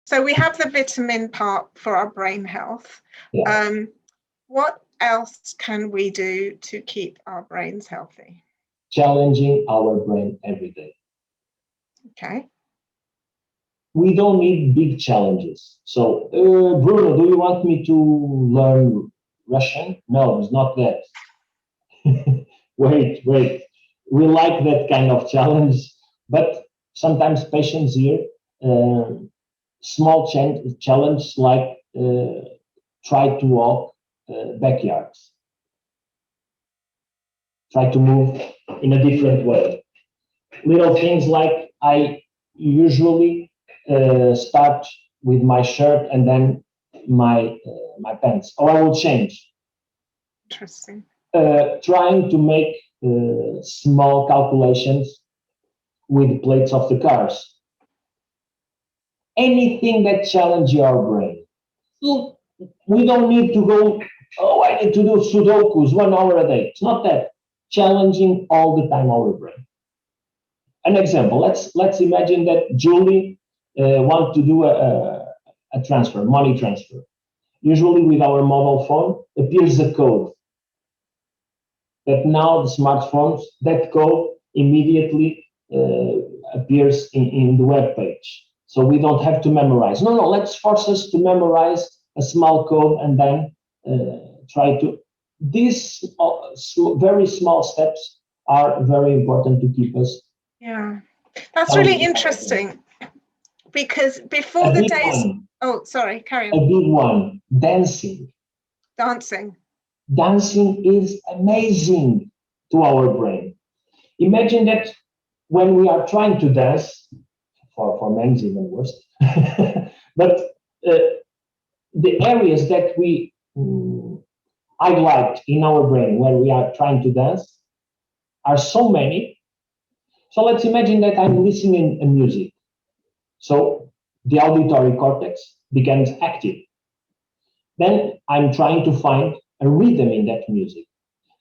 So we have the vitamin part for our brain health. Yeah. What else can we do to keep our brains healthy? Challenging our brain every day. Okay. We don't need big challenges. So, Bruno, do you want me to learn Russian? No, it's not that. Wait. We like that kind of challenge, but sometimes patients here, uh, small challenge like try to walk backyards, try to move in a different way. Little things like I usually start with my shirt and then my pants, or I will change. Interesting. Trying to make small calculations with plates of the cars. Anything that challenge your brain. So we don't need to go, oh, I need to do Sudokus 1 hour a day. It's not that. Challenging all the time our brain. An example, let's imagine that Julie wants to do a transfer, money transfer. Usually with our mobile phone appears a code that now the smartphones, that code immediately appears in the web page. So we don't have to memorize. No, let's force us to memorize a small code and then try to. These very small steps are very important to keep us. Yeah, that's really interesting because before the days. Oh, sorry, carry on. A big one, dancing. Dancing is amazing to our brain. Imagine that when we are trying to dance, for men is even worse, but the areas that we highlight in our brain when we are trying to dance are so many. So let's imagine that I'm listening to music. So the auditory cortex becomes active. Then I'm trying to find a rhythm in that music.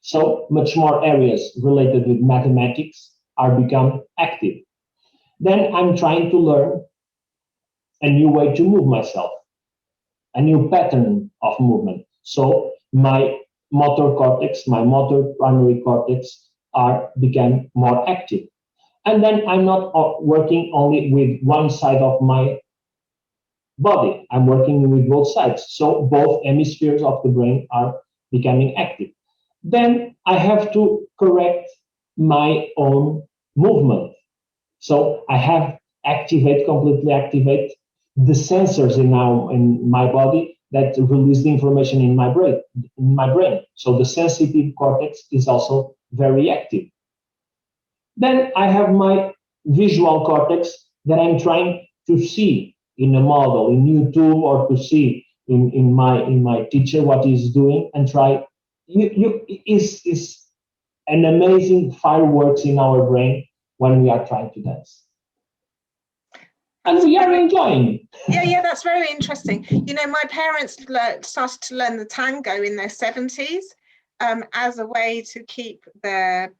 So much more areas related with mathematics are become active. Then I'm trying to learn a new way to move myself, a new pattern of movement. So my motor cortex, my motor primary cortex are become more active. And then I'm not working only with one side of my body. I'm working with both sides. So both hemispheres of the brain are becoming active. Then I have to correct my own movement. So I have completely activate the sensors in my body that release the information in my brain. So the sensitive cortex is also very active. Then I have my visual cortex that I'm trying to see in a model, in YouTube, or to see in my teacher what he's doing and try. Is an amazing fireworks in our brain when we are trying to dance. And we are enjoying. Yeah, that's very interesting. You know, my parents started to learn the tango in their 70s as a way to keep their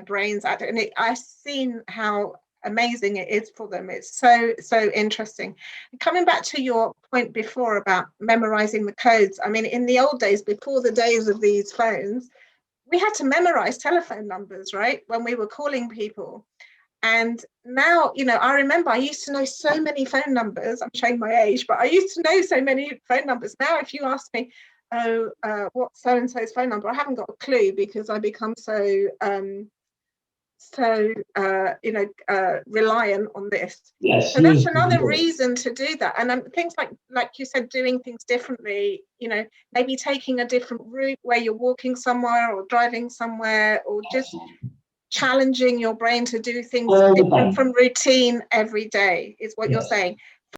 brains active. And I've seen how amazing it is for them. It's so interesting. Coming back to your point before about memorizing the codes, I mean, in the old days, before the days of these phones, we had to memorize telephone numbers, right, when we were calling people. And now, you know, I remember I used to know so many phone numbers. I'm showing my age, but I used to know so many phone numbers. Now, if you ask me, what's so-and-so's phone number, I haven't got a clue because I become so reliant on this. Yes, so that's another reason to do that. And things like you said, doing things differently, you know, maybe taking a different route where you're walking somewhere or driving somewhere, or just challenging your brain to do things different from routine every day is what you're saying.